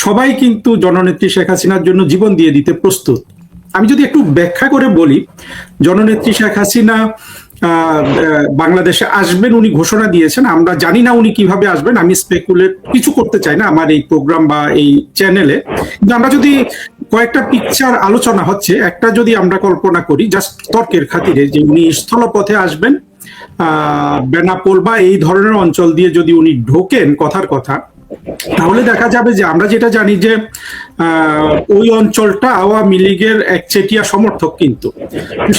সবাই কিন্তু জননেত্রী শেখ হাসিনার জন্য জীবন দিয়ে দিতে প্রস্তুত। আমি যদি একটু ব্যাখ্যা করে বলি, জননেত্রী শেখ হাসিনা বাংলাদেশে আসবেন উনি ঘোষণা দিয়েছেন। আমরা জানি না উনি কিভাবে আসবেন, আমি স্পেকুলেট কিছু করতে চাই না আমার এই প্রোগ্রাম বা এই চ্যানেলে। কিন্তু আমরা যদি কয়েকটা পিকচার আলোচনা হচ্ছে, একটা যদি আমরা কল্পনা করি জাস্ট তর্কের খাতিরে, যে উনি স্থলপথে আসবেন, বেনাপোল বা এই ধরনের অঞ্চল দিয়ে যদি উনি ঢোকেন কথার কথা, তাহলে দেখা যাবে যে আমরা যেটা জানি যে ওই অঞ্চলটা আওয়ামী লীগের একচেটিয়া সমর্থক, কিন্তু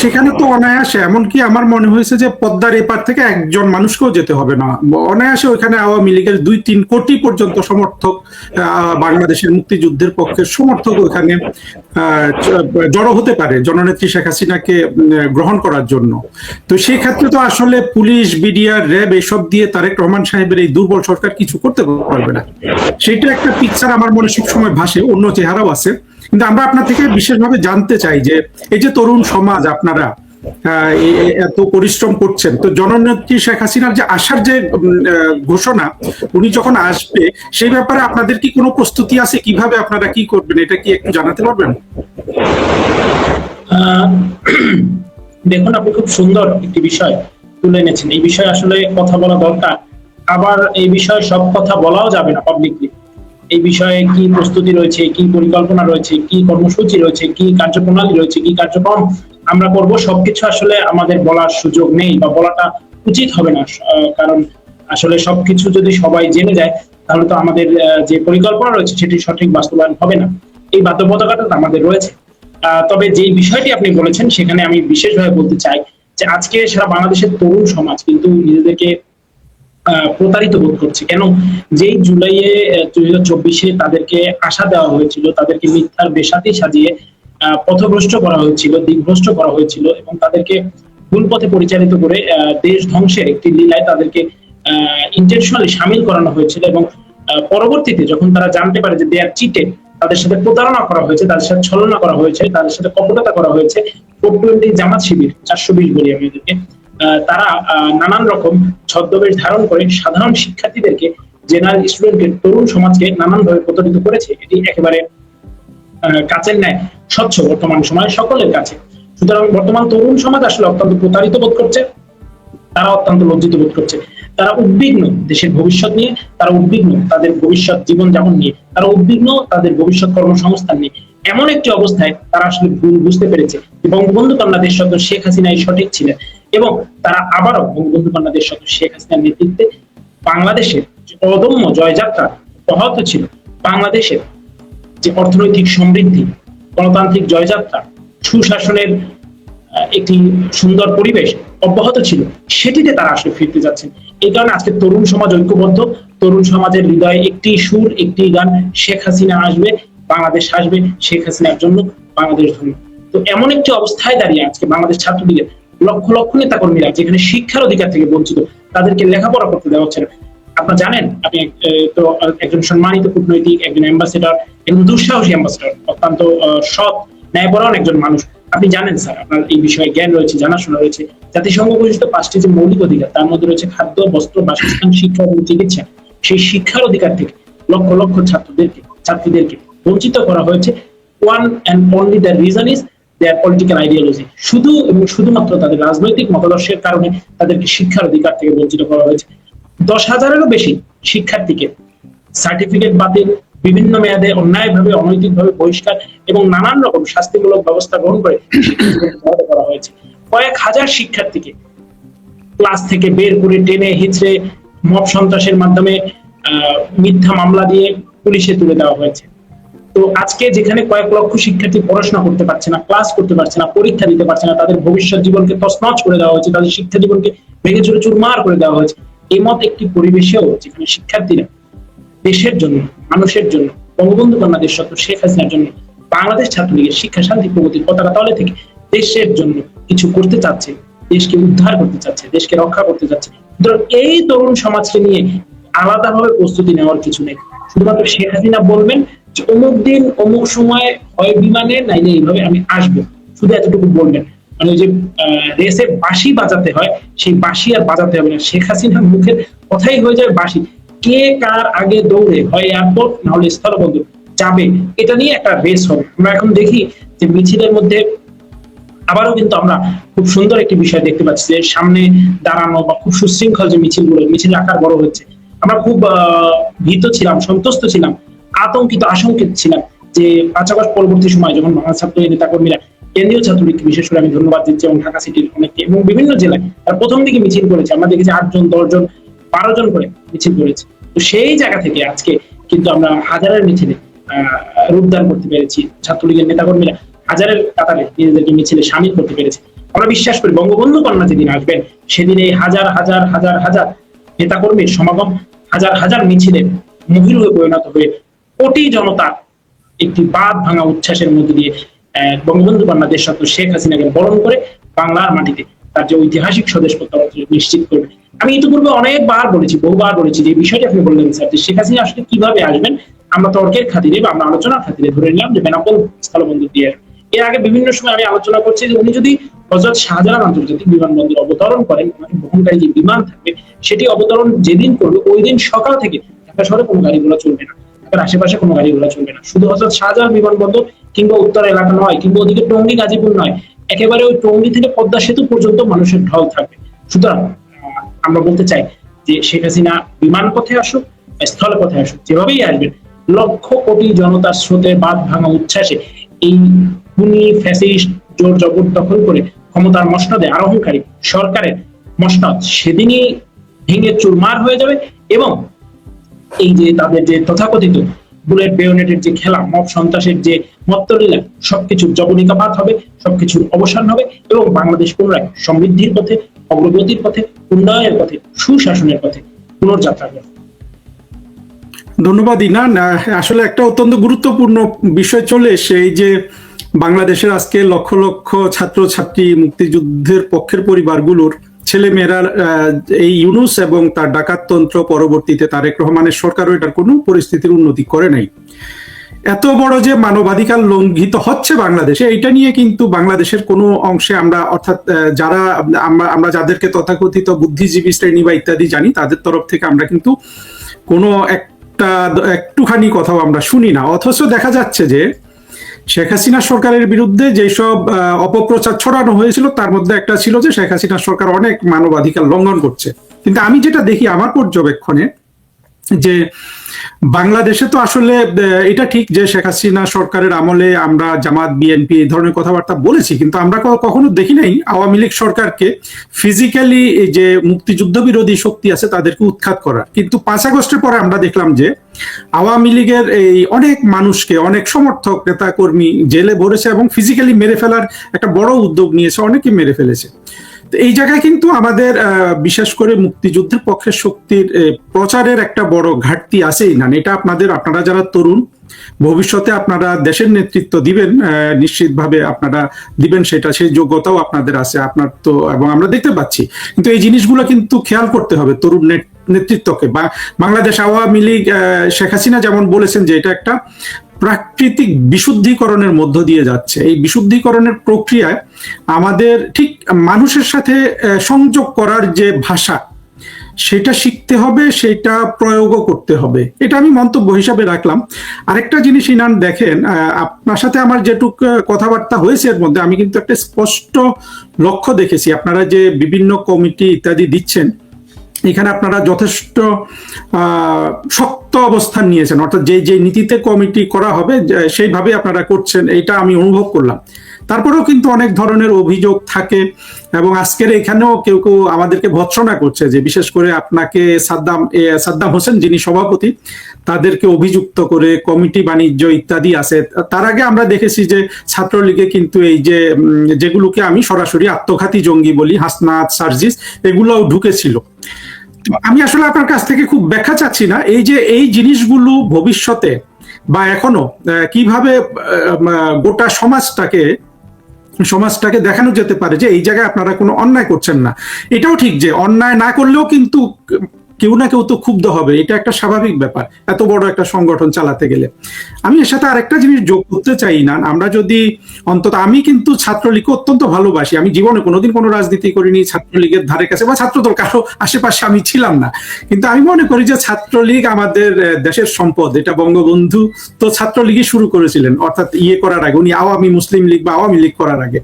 সেখানে তো অনায়াসে, এমনকি আমার মনে হয়েছে যে পদ্মার এপার থেকে একজন মানুষকেও যেতে হবে না, অনায়াসে ওইখানে আওয়ামী লীগের 2-3 কোটি পর্যন্ত সমর্থক, বাংলাদেশের মুক্তিযুদ্ধের পক্ষের সমর্থক ওইখানে জড়ো হতে পারে জননেত্রী শেখ হাসিনাকে গ্রহণ করার জন্য। তো সেই ক্ষেত্রে তো আসলে পুলিশ, বিডিআর, র্যাব এসব দিয়ে তারেক রহমান সাহেবের এই দুর্বল সরকার কিছু করতে পারবে না। সেটা একটা পিকচার আমার মনে সবসময় ভাসে, অন্য চেহারাও আছে। কিন্তু আমরা আপনার থেকে বিশেষভাবে জানতে চাই যে এই যে তরুণ সমাজ, আপনারা এত পরিশ্রম করছেন, তো জননেত্রী শেখ হাসিনার যে আসার যে ঘোষণা, উনি যখন আসবে সেই ব্যাপারে আপনাদের কি কোনো প্রস্তুতি আছে? কিভাবে আপনারা কি করবেন, এটা কি একটু জানাতে পারবেন? দেখুন, আপনি খুব সুন্দর একটি বিষয় তুলে এনেছেন। এই বিষয়ে আসলে কথা বলা দরকার, আবার এই বিষয়ে সব কথা বলাও যাবে না পাবলিকলি। এই বিষয়ে কি প্রস্তুতি রয়েছে, কি পরিকল্পনা রয়েছে, কি কর্মসূচি রয়েছে, কি কার্যপ্রণালী রয়েছে, কি কার্যক্রম আমরা করব, সবকিছু আসলে আমাদের বলার সুযোগ নেই বা বলাটা উচিত হবে না। কারণ আসলে সবকিছু যদি সবাই জেনে যায়, তাহলে তো আমাদের যে পরিকল্পনা রয়েছে সেটি সঠিক বাস্তবায়ন হবে না। এই বাধ্যবাধকতা আমাদের রয়েছে। তবে যে বিষয়টি আপনি বলেছেন সেখানে আমি বিশেষভাবে বলতে চাই যে আজকে সারা বাংলাদেশের তরুণ সমাজ কিন্তু নিজেদেরকে প্রতারিত বোধ করছে। কেন? যেই জুলাইয়ে 2024-এ তাদেরকে আশা দেওয়া হয়েছিল, তাদেরকে মিথ্যার বেশাতি সাজিয়ে পথভ্রষ্ট করা হয়েছিল, দিকভ্রষ্ট করা হয়েছিল এবং তাদেরকে ভুল পথে পরিচালিত করে দেশ ধ্বংসের একটি লীলায় তাদেরকে ইন্টেনশনালি সামিল করানো হয়েছিল। এবং পরবর্তীতে যখন তারা জানতে পারে যে দে আর চিটেড, তাদের সাথে প্রতারণা করা হয়েছে, তাদের সাথে ছলনা করা হয়েছে, তাদের সাথে কপটতা করা হয়েছে, 420 জামাত শিবির, 420 বলি আমি এদেরকে, তারা নানান রকম ছদ্মবেশ ধারণ করে সাধারণ শিক্ষার্থীদেরকে, জেনারেল স্টুডেন্টকে, তরুণ সমাজকে নানানভাবে প্রতারিত করেছে। এটি একেবারে কাচের ন্যায় স্বচ্ছ বর্তমান সময়ে সকলের কাছে। সুতরাং বর্তমান তরুণ সমাজ আসলে অত্যন্ত প্রতারিত বোধ করছে, তারা অত্যন্ত লজ্জিত বোধ করছে, তারা উদ্বিগ্ন দেশের ভবিষ্যৎ নিয়ে, তারা উদ্বিগ্ন তাদের ভবিষ্যৎ জীবনযাপন নিয়ে, তারা উদ্বিগ্ন তাদের ভবিষ্যৎ কর্মসংস্থান নিয়ে। এমন একটি অবস্থায় তারা আসলে ভুল বুঝতে পেরেছে যে বঙ্গবন্ধু কন্যা দেশরত্ন শেখ হাসিনাই সঠিক ছিলেন এবং তারা আবারও বঙ্গবন্ধু কন্যা দেশরত্ন শেখ হাসিনার নেতৃত্বে বাংলাদেশের যে অদম্য জয়যাত্রা অব্যাহত ছিল, বাংলাদেশের যে অর্থনৈতিক সমৃদ্ধি, গণতান্ত্রিক জয়যাত্রা, সুশাসনের একটি সুন্দর পরিবেশ অব্যাহত ছিল, সেটিতে তারা আসলে ফিরতে যাচ্ছেন। এই কারণে আজকে তরুণ সমাজ ঐক্যবদ্ধ, তরুণ সমাজের হৃদয়ে একটি সুর, একটি গান, শেখ হাসিনা আসবে, বাংলাদেশ আসবে, শেখ হাসিনার জন্য বাংলাদেশ ধন্য। তো এমন একটি অবস্থায় দাঁড়িয়ে আজকে বাংলাদেশ ছাত্রলীগের লক্ষ লক্ষ নেতা কর্মীরা যেখানে শিক্ষার অধিকার থেকে বঞ্চিত, তাদেরকে লেখাপড়া করতে দেওয়া হচ্ছে না। আপনারা জানেন, আপনি তো একজন সম্মানিত কূটনৈতিক, একজন অ্যাম্বাসেডর, একজন দুঃসাহসী অ্যাম্বাসেডর, অত্যন্ত সৎ, ন্যায়পরায়ণ একজন মানুষ। আপনি জানেন স্যার, আপনার এই বিষয়ে জ্ঞান রয়েছে, জানাশোনা রয়েছে। জাতিসংঘ ঘোষিত 5টি যে মৌলিক অধিকার, তার মধ্যে রয়েছে খাদ্য, বস্ত্র, বাসস্থান, শিক্ষা এবং চিকিৎসা। সেই শিক্ষার অধিকার থেকে লক্ষ লক্ষ ছাত্রীদেরকে বঞ্চিত করা হয়েছে। One and only the reason is their political ideology. শুধু এবং শুধুমাত্র তাদের রাজনৈতিক মতাদর্শের কারণে তাদেরকে শিক্ষার অধিকার থেকে বঞ্চিত করা হয়েছে। 10,000-এরও বেশি শিক্ষার্থীকে সার্টিফিকেট বাতিল, বিভিন্ন মেয়াদে অন্যায়ভাবে, অনৈতিকভাবে বহিষ্কার এবং নানান রকম শাস্তিমূলক ব্যবস্থা গ্রহণ করে করা হয়েছে। কয়েক হাজার শিক্ষার্থীকে ক্লাস থেকে বের করে টেনে হিচড়ে মব সন্ত্রাসের মাধ্যমে মিথ্যা মামলা দিয়ে পুলিশে তুলে দেওয়া হয়েছে। তো আজকে যেখানে কয়েক লক্ষ শিক্ষার্থী পড়াশোনা করতে পারছে না, ক্লাস করতে পারছে না, পরীক্ষা দিতে পারছে না, তাদের ভবিষ্যৎ জীবনকে তছনছ করে দেওয়া হয়েছে, তাদের শিক্ষা জীবনকে ভেঙে চুরে চুরমার করে দেওয়া হয়েছে। এই মত একটি পরিবেশেও যেখানে শিক্ষার্থীরা দেশের জন্য, মানুষের জন্য, বঙ্গবন্ধু কন্যা দেশরত্ন শেখ হাসিনার জন্য বাংলাদেশ ছাত্রলীগের শিক্ষা, শান্তি, প্রগতির পতাকা তলে থেকে দেশের জন্য কিছু করতে চাচ্ছে, দেশকে উদ্ধার করতে চাচ্ছে, দেশকে রক্ষা করতে চাচ্ছে, এই তরুণ সমাজকে নিয়ে আলাদাভাবে প্রস্তুতি নেওয়ার কিছু নেই। শুধুমাত্র শেখ হাসিনা বলবেন যে অমুক দিন অমুক সময় হয় বিমানে, নাইলে এইভাবে আমি আসবো, শুধু এতটুকু বলবেন। মানে যে রেসে বাঁশি বাজাতে হয়, সেই বাঁশি আর বাজাতে হবে না। শেখ হাসিনার মুখের কথাই হয়ে যায় বাঁশি। কে কার আগে দৌড়ে, হয় এয়ারপোর্ট না হলে স্থলবন্দর, যাবে, এটা নিয়ে একটা রেস হবে। আমরা এখন দেখি যে মিছিলের মধ্যে আবারও কিন্তু আমরা খুব সুন্দর একটি বিষয় দেখতে পাচ্ছি যে সামনে দাঁড়ানো বা খুব সুশৃঙ্খল যে মিছিল আকার বড় হচ্ছে। আমরা খুব ভীত ছিলাম, সন্তুষ্ট ছিলাম, আতঙ্কিত আশঙ্কিত ছিলাম যে 5 আগস্ট পরবর্তী সময় যখন বাংলা ছাত্র নেতা কর্মীরা, কেন্দ্রীয় ছাত্রলীগকে বিশেষ করে আমি ধন্যবাদ দিচ্ছি, এবং ঢাকা সিটির অনেককে এবং বিভিন্ন জেলায় তারা প্রথম দিকে মিছিল করেছে, আমরা দেখেছি 8 জন 10 জন 12 জন করে মিছিল করেছে। তো সেই জায়গা থেকে আজকে কিন্তু আমরা হাজারের মিছিলে রূপদান করতে পেরেছি, ছাত্রলীগের নেতাকর্মীরা হাজারের কাতারে নিজেদেরকে মিছিলে সামিল করতে পেরেছে। আমরা বিশ্বাস করি বঙ্গবন্ধু কন্যা যেদিন আসবেন সেদিন এই হাজার হাজার হাজার হাজার নেতাকর্মীর সমাগম হাজার হাজার মিছিলে মুভির হয়ে পরিণত হয়ে কোটি জনতা একটি বাঁধ ভাঙা উচ্ছ্বাসের মধ্যে দিয়ে বঙ্গবন্ধু কন্যা দেশরত্ন শেখ হাসিনাকে বরণ করে বাংলার মাটিতে তার যে ঐতিহাসিক স্বদেশ প্রত্যাবর্তন নিশ্চিত করবে। আমি ইতিপূর্বে অনেকবার বলেছি, বহুবার বলেছি যে বিষয়টি আপনি বললেন স্যার, যে শেখ হাসিনা আসলে কিভাবে আসবেন আমরা তর্কের খাতিরে বা আমরা আলোচনার খাতিরে ধরে নিলাম যে বেনাপোল স্থলবন্দর দিয়ে। এর আগে বিভিন্ন সময় আমি আলোচনা করছি যে উনি যদি হযরত শাহজালাল আন্তর্জাতিক বিমানবন্দরে অবতরণ করেন, বহনকারী যে বিমান থাকবে সেটি অবতরণ যেদিন করবে ওই দিন সকাল থেকে ঢাকা শহরে কোনো গাড়িগুলো চলবে না, ঢাকার আশেপাশে কোনো গাড়িগুলো চলবে না। শুধু হযরত শাহজালাল বিমানবন্দর কিংবা উত্তর এলাকা নয়, কিংবা ওদিকে টঙ্গী গাজীপুর নয়, একেবারে ওই টঙ্গী থেকে পদ্মা সেতু পর্যন্ত মানুষের ঢল থাকবে। সুতরাং আমরা বলতে চাই যে শেখ হাসিনা বিমান পথে আসুক, স্থল পথে আসুক, যেভাবেই আসবেন, লক্ষ কোটি জনতার স্রোতে বাঁধ ভাঙা উচ্ছ্বাসে এই খুনি ফ্যাসিস্ট জোর জবরদখল করে ক্ষমতার মসনদে আরোহণকারী সরকারের মসনদ সেদিনই ভেঙে চুরমার হয়ে যাবে, এবং এই যে তাদের যে তথাকথিত বুলেট বেয়োনেটের যে খেলা, মব সন্ত্রাসের যে মত্তলীলা, সবকিছুর জবনিকাপাত হবে, সবকিছুর অবসান হবে, এবং বাংলাদেশ পুনরায় সমৃদ্ধির পথে, অগ্রগতির পথে, উন্নয়নের পথে, সুশাসনের পথে পুনর্যাত্রা করবে। ধন্যবাদ ইনান। আসলে একটা অত্যন্ত গুরুত্বপূর্ণ বিষয় চলে এসে, এই যে বাংলাদেশের আজকে লক্ষ লক্ষ ছাত্রছাত্রী, মুক্তিযুদ্ধের পক্ষের পরিবারগুলোর ছেলেমেয়েরা এই ইউনূস এবং তার ডাকাততন্ত্র, পরবর্তীতে তারেক রহমানের সরকারও এটার কোনো পরিস্থিতির উন্নতি করে নাই। এত বড় যে মানবাধিকার লঙ্ঘিত হচ্ছে বাংলাদেশে, এটা নিয়ে কিন্তু বাংলাদেশের কোনো অংশে আমরা, অর্থাৎ যারা আমরা যাদেরকে তথাকথিত বুদ্ধিজীবী শ্রেণী বা ইত্যাদি জানি, তাদের তরফ থেকে আমরা কিন্তু কোনো একটুখানি কথাও আমরা শুনি না। অথচ দেখা যাচ্ছে যে শেখ হাসিনা সরকারের বিরুদ্ধে যেসব অপপ্রচার ছড়ানো হয়েছিল তার মধ্যে একটা ছিল যে শেখ হাসিনা সরকার অনেক মানবাধিকার লঙ্ঘন করছে। কিন্তু আমি যেটা দেখি আমার পর্যবেক্ষণে, যে বাংলাদেশে তো আসলে এটা ঠিক যে শেখ হাসিনা সরকারের আমলে আমরা জামাত, বিএনপি এই ধরনের কথাবার্তা বলেছি, কিন্তু আমরা কখনো দেখি নাই আওয়ামী লীগ সরকারকে ফিজিক্যালি যে মুক্তিযুদ্ধ বিরোধী শক্তি আছে তাদেরকে উৎখাত করার। কিন্তু 5 আগস্টের পরে আমরা দেখলাম যে আওয়ামী লীগের এই অনেক মানুষকে, অনেক সমর্থক নেতা কর্মী জেলে ভরেছে এবং ফিজিক্যালি মেরে ফেলার একটা বড় উদ্যোগ নিয়েছে, অনেকে মেরে ফেলেছে। এই জায়গায় কিন্তু আমাদের বিশেষ করে মুক্তিযুদ্ধের পক্ষের শক্তির প্রচারের একটা বড় ঘাটতি আছেই না। এটা আপনারা যারা তরুণ, ভবিষ্যতে আপনারা দেশের নেতৃত্ব দিবেন, নিশ্চিতভাবে আপনারা দিবেন, সেই যোগ্যতাও আপনাদের আছে, আপনার তো, এবং আমরা দেখতে পাচ্ছি। কিন্তু এই জিনিসগুলো কিন্তু খেয়াল করতে হবে তরুণ নেতৃত্বকে। বাংলাদেশ আওয়ামী লীগ, শেখ হাসিনা যেমন বলেছেন যে এটা একটা প্রাকৃতিক বিশুদ্ধিকরণের মধ্য দিয়ে যাচ্ছে। এই বিশুদ্ধিকরণের প্রক্রিয়ায় আমাদের ঠিক মানুষের সাথে সংযোগ করার যে ভাষা, সেটা শিখতে হবে, সেটা প্রয়োগও করতে হবে। এটা আমি মন্তব্য হিসাবে রাখলাম। আরেকটা জিনিস ইনান দেখেন, আপনার সাথে আমার যেটুক কথাবার্তা হয়েছে এর মধ্যে আমি কিন্তু একটা স্পষ্ট লক্ষ্য দেখেছি। আপনারা যে বিভিন্ন কমিটি ইত্যাদি দিচ্ছেন, এখানে আপনারা যথেষ্ট শক্ত অবস্থান নিয়েছেন, অর্থাৎ যে নীতিতে কমিটি করা হবে সেইভাবে আপনারা করছেন, এটা আমি অনুভব করলাম। তারপরেও কিন্তু অনেক ধরনের অভিযোগ থাকে, এবং আজকের এখানেও কেউ কেউ আমাদেরকে ভৎসনা করছে যে বিশেষ করে আপনাকে সাদ্দাম হোসেন যিনি সভাপতি, তাদেরকে অভিযুক্ত করে কমিটি বাণিজ্য ইত্যাদি আছে। তার আগে আমরা দেখেছি যে ছাত্রলীগে কিন্তু এই যেগুলোকে আমি সরাসরি আত্মঘাতী জঙ্গি বলি, হাসনাত, সার্জিস, এগুলোও ঢুকেছিল। আমি আসলে আপনার কাছ থেকে খুব ব্যাখ্যা চাচ্ছি না, এই জিনিসগুলো ভবিষ্যতে বা এখনো কিভাবে গোটা সমাজটাকে দেখানো যেতে পারে যে এই জায়গায় আপনারা কোনো অন্যায় করছেন না। এটাও ঠিক যে অন্যায় না করলেও কিন্তু কেউ না কেউ তো ক্ষুব্ধ হবে, এটা একটা স্বাভাবিক ব্যাপার এত বড় একটা সংগঠন চালাতে গেলে। আমি এর সাথে আরেকটা জিনিস যোগ করতে চাই না, আমরা যদি অন্তত, আমি কিন্তু ছাত্রলীগকে অত্যন্ত ভালোবাসি, আমি জীবনে কোনোদিন কোনো রাজনীতি করিনি, ছাত্রলীগের ধারে কাছে বা ছাত্রদল কারো আশেপাশে আমি ছিলাম না, কিন্তু আমি মনে করি যে ছাত্রলীগ আমাদের দেশের সম্পদ। এটা বঙ্গবন্ধু তো ছাত্রলীগই শুরু করেছিলেন, অর্থাৎ করার আগে, উনি আওয়ামী মুসলিম লীগ বা আওয়ামী লীগ করার আগে।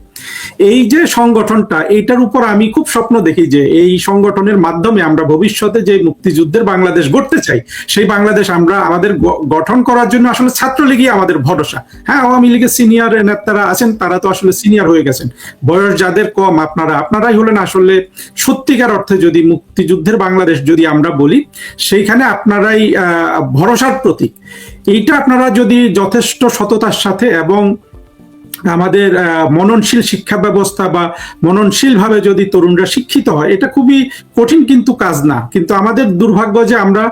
এই যে সংগঠনটা, এইটার উপর আমি খুব স্বপ্ন দেখি যে এই সংগঠনের মাধ্যমে আমরা ভবিষ্যতে যে মুক্তিযুদ্ধের বাংলাদেশ গড়তে চাই, সেই বাংলাদেশ আমরা আমাদের গঠন করার জন্য আসলে ছাত্রলীগই আমাদের ভরসা। হ্যাঁ, আওয়ামী লীগের সিনিয়র নেতারা আছেন, তারা তো আসলে সিনিয়র হয়ে গেছেন, বয়স যাদের কম, আপনারাই হলেন আসলে সত্যিকার অর্থে, যদি মুক্তিযুদ্ধের বাংলাদেশ যদি আমরা বলি, সেইখানে আপনারাই ভরসার প্রতীক। এইটা আপনারা যদি যথেষ্ট সততার সাথে এবং আমাদের মননশীল শিক্ষা ব্যবস্থা বা মননশীল ভাবে যদি তরুণরা শিক্ষিত হয়, এটা খুবই কঠিন কিন্তু কাজ না, কিন্তু আমাদের দুর্ভাগ্য যে আমরা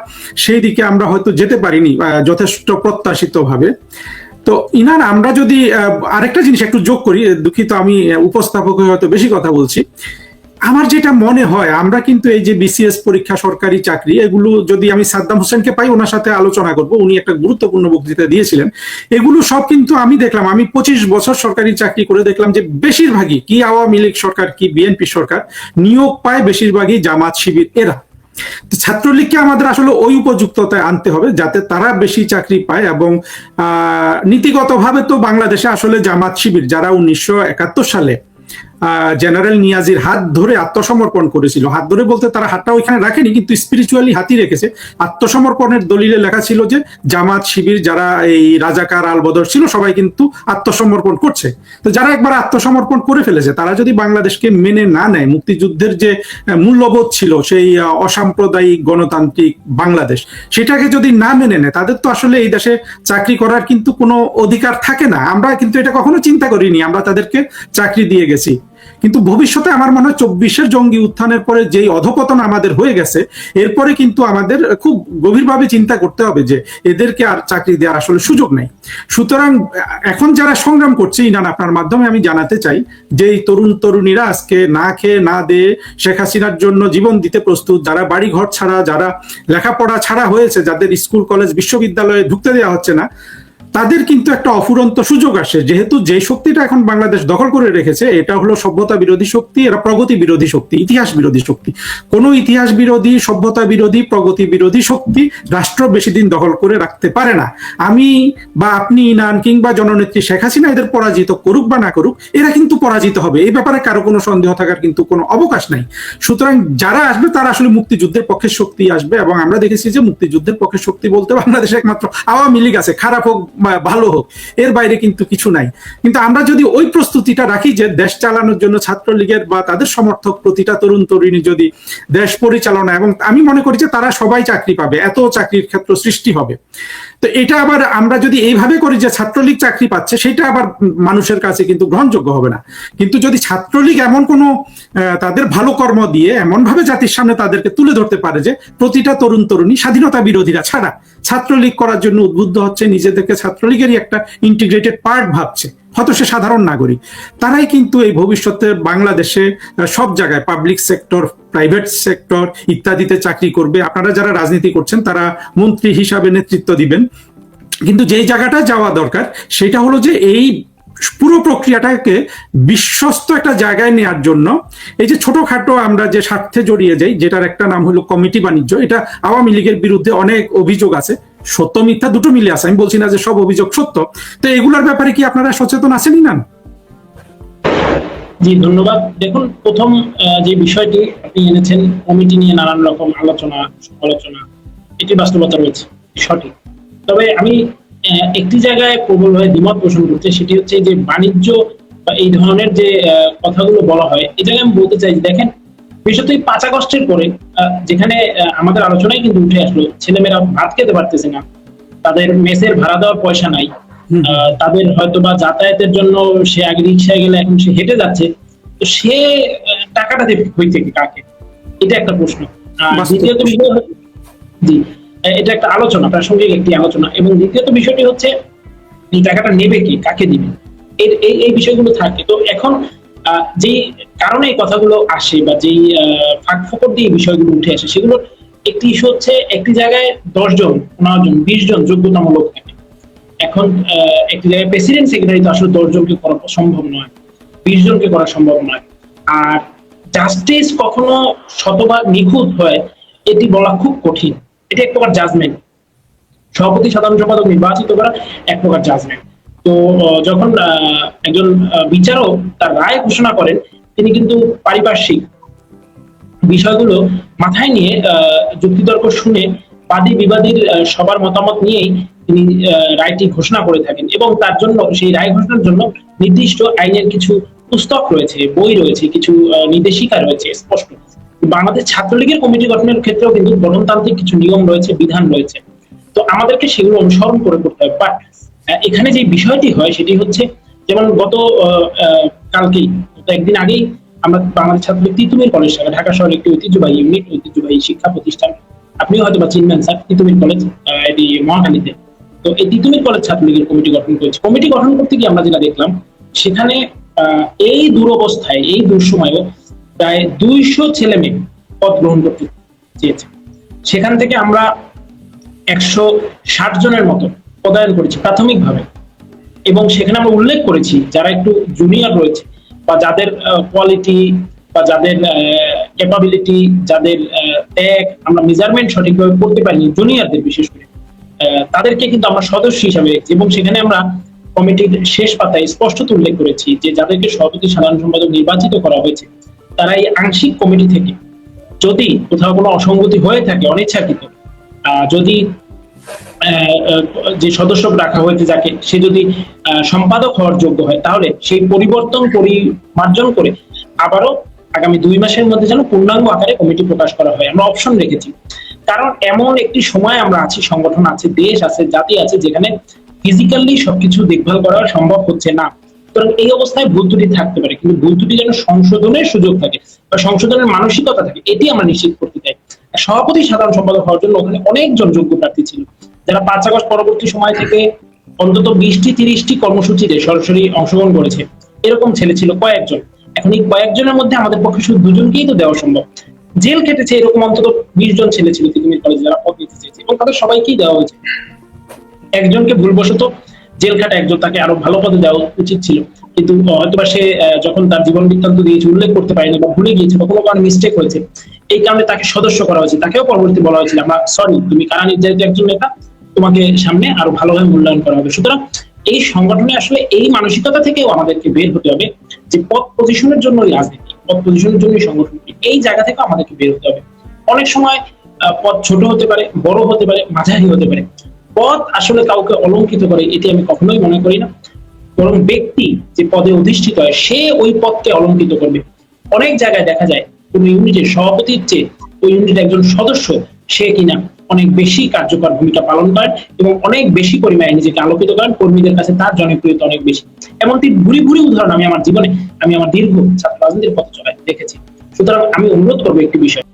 সেই দিকে আমরা হয়তো যেতে পারিনি যথেষ্ট প্রত্যাশিত ভাবে। তো ইনার আমরা যদি আরেকটা জিনিস একটু যোগ করি, দুঃখিত আমি উপস্থাপক হয়ে হয়তো বেশি কথা বলছি, আমার যেটা মনে হয়, আমরা কিন্তু এই যে বিসিএস পরীক্ষা, সরকারি চাকরি, এগুলো যদি আমি সাদ্দাম হোসেনকে পাই, ওনার সাথে আলোচনা করব, উনি একটা গুরুত্বপূর্ণ বক্তৃতা দিয়েছিলেন, এগুলো সব কিন্তু আমি দেখলাম, আমি 25 বছর সরকারি চাকরি করে দেখলাম যে বেশিরভাগই, কি আওয়ামী লীগ সরকার কি বিএনপি সরকার, নিয়োগ পায় বেশিরভাগই জামাত শিবির এরা। ছাত্রলীগকে আমাদের আসলে ওই উপযুক্ততায় আনতে হবে যাতে তারা বেশি চাকরি পায়। এবং নীতিগতভাবে তো বাংলাদেশে আসলে জামাত শিবির, যারা 1971 সালে জেনারেল নিয়াজির হাত ধরে আত্মসমর্পণ করেছিল, হাত ধরে বলতে তারা হাতটা ওইখানে রাখেনি, কিন্তু স্পিরিচুয়ালি হাতই রেখেছে, আত্মসমর্পণের দলিলে লেখা ছিল যে জামাত শিবির যারা এই রাজাকার আলবদর ছিল সবাই কিন্তু আত্মসমর্পণ করছে। তো যারা একবার আত্মসমর্পণ করে ফেলেছে, তারা যদি বাংলাদেশকে মেনে না নেয়, মুক্তিযুদ্ধের যে মূল্যবোধ ছিল সেই অসাম্প্রদায়িক গণতান্ত্রিক বাংলাদেশ, সেটাকে যদি না মেনে নেয়, তাদের তো আসলে এই দেশে চাকরি করার কিন্তু কোনো অধিকার থাকে না। আমরা কিন্তু এটা কখনো চিন্তা করিনি, আমরা তাদেরকে চাকরি দিয়ে গেছি। কিন্তু ভবিষ্যতে আমার মনে হয় 24-এর জঙ্গি উত্থানের পরে যেই অধপতন আমাদের হয়ে গেছে, এরপরে কিন্তু আমাদের খুব গভীরভাবে চিন্তা করতে হবে যে এদেরকে আর চাকরি দেওয়ার আসলে সুযোগ নেই। সুতরাং এখন যারা সংগ্রাম করছে, ইনান আপনার মাধ্যমে আমি জানাতে চাই যে এই তরুণ তরুণীরা আজকে না খেয়ে না দিয়ে শেখ হাসিনার জন্য জীবন দিতে প্রস্তুত, যারা বাড়ি ঘর ছাড়া, যারা লেখাপড়া ছাড়া হয়েছে, যাদের স্কুল কলেজ বিশ্ববিদ্যালয়ে ঢুকতে দেওয়া হচ্ছে না, তাদের কিন্তু একটা অফুরন্ত সুযোগ আসে। যেহেতু যে শক্তিটা এখন বাংলাদেশ দখল করে রেখেছে, এটা হলো সভ্যতা বিরোধী শক্তি, এরা প্রগতি বিরোধী শক্তি, ইতিহাস বিরোধী শক্তি। কোনো ইতিহাস বিরোধী, সভ্যতা বিরোধী, প্রগতি বিরোধী শক্তি রাষ্ট্র বেশি দিন দখল করে রাখতে পারে না। আমি বা আপনি, ইনান কিংবা জননেত্রী শেখ হাসিনা এদের পরাজিত করুক বা না করুক, এরা কিন্তু পরাজিত হবে, এই ব্যাপারে কারো কোনো সন্দেহ থাকার কিন্তু কোনো অবকাশ নাই। সুতরাং যারা আসবে তারা আসলে মুক্তিযুদ্ধের পক্ষের শক্তি আসবে। এবং আমরা দেখেছি যে মুক্তিযুদ্ধের পক্ষের শক্তি বলতে বাংলাদেশে একমাত্র আওয়ামী লীগ আছে, খারাপ হোক ভালো হোক, এর বাইরে কিন্তু কিছু নাই। কিন্তু আমরা যদি ওই প্রস্তুতিটা রাখি যে দেশ চালানোর জন্য ছাত্রলীগের বা তাদের সমর্থক প্রতিটা তরুণ তরুণী যদি দেশ পরিচালনা, এবং আমি মনে করি যে তারা সবাই চাকরি পাবে, এত চাকরির ক্ষেত্র সৃষ্টি হবে। তো এটা আবার আমরা যদি এইভাবে করি যে ছাত্রলীগ চাকরি পাচ্ছে, সেটা আবার মানুষের কাছে কিন্তু গ্রহণযোগ্য হবে না। কিন্তু যদি ছাত্রলীগ এমন কোনো তাদের ভালো কর্ম দিয়ে এমন ভাবে জাতির সামনে তাদেরকে তুলে ধরতে পারে যে প্রতিটা তরুণ তরুণী স্বাধীনতা বিরোধীরা ছাড়া ছাত্রলীগ করার জন্য উদ্বুদ্ধ হচ্ছে, নিজেদেরকে ছাত্রলীগেরই একটা ইন্টিগ্রেটেড পার্ট ভাবছে, হয়তো সে সাধারণ নাগরিক, তারাই কিন্তু এই ভবিষ্যতে বাংলাদেশে সব জায়গায় পাবলিক সেক্টর, প্রাইভেট সেক্টর ইত্যাদিতে চাকরি করবে। আপনারা যারা রাজনীতি করছেন তারা মন্ত্রী হিসাবে নেতৃত্ব দিবেন, কিন্তু যেই জায়গাটা যাওয়া দরকার সেটা হলো যে এই পুরো প্রক্রিয়াটাকে বিশ্বস্ত একটা জায়গায় নেওয়ার জন্য এই যে ছোটখাটো আমরা যে স্বার্থে জড়িয়ে যাই, যেটার একটা নাম হলো কমিটি বাণিজ্য, এটা আওয়ামী লীগের বিরুদ্ধে অনেক অভিযোগ আছে, সত্য মিথ্যা দুটো মিলে আছে, আমি বলছি না যে সব অভিযোগ সত্য। তো এগুলোর ব্যাপারে কি আপনারা সচেতন আছেন না? জি, ধন্যবাদ। দেখুন, প্রথম যে বিষয়টি আপনি এনেছেন, কমিটি নিয়ে নানান রকম আলোচনা সমালোচনা, এটি বাস্তবতা রয়েছে, সঠিক। তবে আমি একটি জায়গায় প্রবলভাবে দ্বিমত পোষণ করতে, সেটি হচ্ছে যে বাণিজ্য বা এই ধরনের যে কথাগুলো বলা হয়, এই জায়গায় আমি বলতে চাই যে দেখেন, বিশেষত এই 5 আগস্টের পরে যেখানে আমাদের আলোচনায় কিন্তু উঠে আসলো, ছেলেমেয়েরা ভাত খেতে পারতেছে না, তাদের মেসের ভাড়া দেওয়ার পয়সা নাই, তাদের হয়তো বা যাতায়াতের জন্য সে আগে রিক্সায় গেলে এখন সে হেঁটে যাচ্ছে, তো সে টাকাটা দেবে কই থেকে, কাকে? এটা একটা প্রশ্ন। দ্বিতীয়ত বিষয়, জি, এটা একটা আলোচনা, প্রাসঙ্গিক একটি আলোচনা। এবং দ্বিতীয়ত বিষয়টি হচ্ছে এই টাকাটা নেবে কি, কাকে দিবে, এই বিষয়গুলো থাকে। তো এখন যেই কারণে এই কথাগুলো আসে বা যেই ফাঁক ফোকর দিয়ে বিষয়গুলো উঠে আসে, সেগুলোর একটি ইস্যু হচ্ছে একটি জায়গায় 10 জন, 15 জন, 20 জন যোগ্যতামূলক থাকে। এখন একটি জায়গায় প্রেসিডেন্ট সেক্রেটারি তো আসলে 10 জনকে করা সম্ভব নয়, 20 জনকে করা সম্ভব নয়। আর জাস্টিস কখনো শতভাগ নিখুঁত হয় এটি বলা খুব কঠিন। এটি এক প্রকার জাজমেন্ট। সভাপতি সাধারণ সম্পাদক নির্বাচিত করা এক প্রকার জাজমেন্ট। তো যখন একজন বিচারক তার রায় ঘোষণা করেন, তিনি কিন্তু পারিপার্শ্বিক বিষয়গুলো মাথায় নিয়ে যুক্তিতর্ক শুনে বাদী বিবাদীর সবার মতামত নিয়েই তিনি রায়টি ঘোষণা করে থাকেন, এবং তার জন্য সেই রায় ঘোষণার জন্য নির্দিষ্ট আইনের কিছু পুস্তক রয়েছে, বই রয়েছে, কিছু নির্দেশিকা রয়েছে স্পষ্ট। বাংলাদেশ ছাত্রলীগের কমিটি গঠনের ক্ষেত্রেও কিন্তু গঠনতান্ত্রিক কিছু নিয়ম রয়েছে, বিধান রয়েছে। তো আমাদেরকে সেগুলো অনুসরণ করে করতে হবে। বাট এখানে যে বিষয়টি হয় সেটি হচ্ছে, যেমন গত কালকেই, একদিন আগেই আমরা বাংলাদেশ ছাত্রলীগ তিতুমির কলেজ শাখা, ঢাকা শহরের একটি ঐতিহ্যবাহী ইউনিট, ঐতিহ্যবাহী শিক্ষা প্রতিষ্ঠান, আপনিও হয়তো বা চিনবেন স্যার, তিতুমির কলেজ, এটি মহাখালীতে। তো এই তিতুমির কলেজ ছাত্রলীগের কমিটি গঠন করেছে। কমিটি গঠন করতে গিয়ে আমরা যেটা দেখলাম, সেখানে এই দুরবস্থায়, এই দুঃসময়েও প্রায় 200 ছেলে মেয়ে পদ গ্রহণ করতে চেয়েছে। সেখান থেকে আমরা 160 জনের মতো পদায়ন করেছি প্রাথমিকভাবে, এবং সেখানে আমরা উল্লেখ করেছি যারা একটু জুনিয়র রয়েছে, বা যাদের কোয়ালিটি বা যাদের ক্যাপাবিলিটি, যাদের ত্যাগ আমরা মেজারমেন্ট সঠিকভাবে করতে পারিনি, জুনিয়রদের বিশেষ করে, তাদেরকে কিন্তু আমরা সদস্য হিসাবে রেখেছি। এবং সেখানে আমরা কমিটির শেষ পাতায় স্পষ্টত উল্লেখ করেছি যে যাদেরকে সভাপতি সাধারণ সম্পাদক নির্বাচিত করা হয়েছে, তারা এই আংশিক কমিটি থেকে যদি কোথাও কোনো অসঙ্গতি হয়ে থাকে অনিচ্ছাকৃত, যদি যে সদস্য রাখা হয়েছে যাকে, সে যদি সম্পাদক হওয়ার যোগ্য হয়, তাহলে সেই পরিবর্তন পরিমার্জন করে আবারও আগামী 2 মাসের মধ্যে যেন পূর্ণাঙ্গ আকারে কমিটি প্রকাশ করা হয়। আমরা অপশন রেখেছি, কারণ এমন একটি সময় আমরা আছি, সংগঠন আছে, দেশ আছে, জাতি আছে, যেখানে ফিজিক্যালি সবকিছু দেখভাল করা সম্ভব হচ্ছে না। সুতরাং এই অবস্থায় ভুল ত্রুটি থাকতে পারে, কিন্তু ভুল ত্রুটি যেন সংশোধনের সুযোগ থাকে বা সংশোধনের মানসিকতা থাকে, এটি আমরা নিশ্চিত করতে চাই। সভাপতি সাধারণ সম্পাদক হওয়ার জন্য ওখানে অনেকজন যোগ্য প্রার্থী ছিল, যারা 5 আগস্ট পরবর্তী সময় থেকে অন্তত 20-30টি কর্মসূচিতে সরাসরি অংশগ্রহণ করেছে। এরকম ছেলে ছিল কয়েকজন। এখন এই কয়েকজনের মধ্যে আমাদের পক্ষে শুধু 2 জনকেই তো দেওয়া সম্ভব। জেল খেটেছে এরকম অন্তত 20 জন ছেলে ছিল তিতুমির কলেজে, যারা পদ নিতে চেয়েছে, এবং তাদের সবাইকেই দেওয়া হয়েছে। একজনকে ভুলবশত জেল খাটা একজন, তাকে আরো ভালো পদে দেওয়া উচিত ছিল, কিন্তু হয়তোবা সে যখন তার জীবন বৃত্তান্ত দিয়েছে উল্লেখ করতে পারেনি, বা ভুলে গিয়েছে, বা কোনো কারণে মিস্টেক হয়েছে, এই কারণে তাকে সদস্য করা হয়েছে। তাকেও পরবর্তী বলা হয়েছিল, আমরা সরি, তুমি কারা নির্যাতিত একজন নেতা, তোমাকে সামনে আরো ভালোভাবে মূল্যায়ন করা হবে। সুতরাং এই সংগঠনে আসলে এই মানসিকতা থেকেও আমাদেরকে বের হতে হবে যে পদ পজিশনের জন্যই রাজনীতি, পদ পজিশনের জন্যই সংগঠন, এই জায়গা থেকে আমাদেরকে বের হতে হবে। অনেক সময় পদ ছোট হতে পারে, বড় হতে পারে, মাঝারি হতে পারে। পদ আসলে কাউকে অলঙ্কিত করে এটি আমি কখনোই মনে করি না, বরং ব্যক্তি যে পদে অধিষ্ঠিত হয় সে ওই পদকে অলঙ্কিত করবে। অনেক জায়গায় দেখা যায় কোন ইউনিটের সভাপতির চেয়ে ওই ইউনিটের একজন সদস্য সে কিনা অনেক বেশি কার্যকর ভূমিকা পালন করেন এবং অনেক বেশি পরিমাণে নিজেকে আলোকিত করেন, কর্মীদের কাছে তার জনপ্রিয়তা অনেক বেশি। এমনকি ভুরি ভুরি উদাহরণ আমি আমার জীবনে, আমি আমার দীর্ঘ ছাত্র রাজনীতির পথে চলায় দেখেছি। সুতরাং আমি অনুরোধ করবো একটি বিষয়,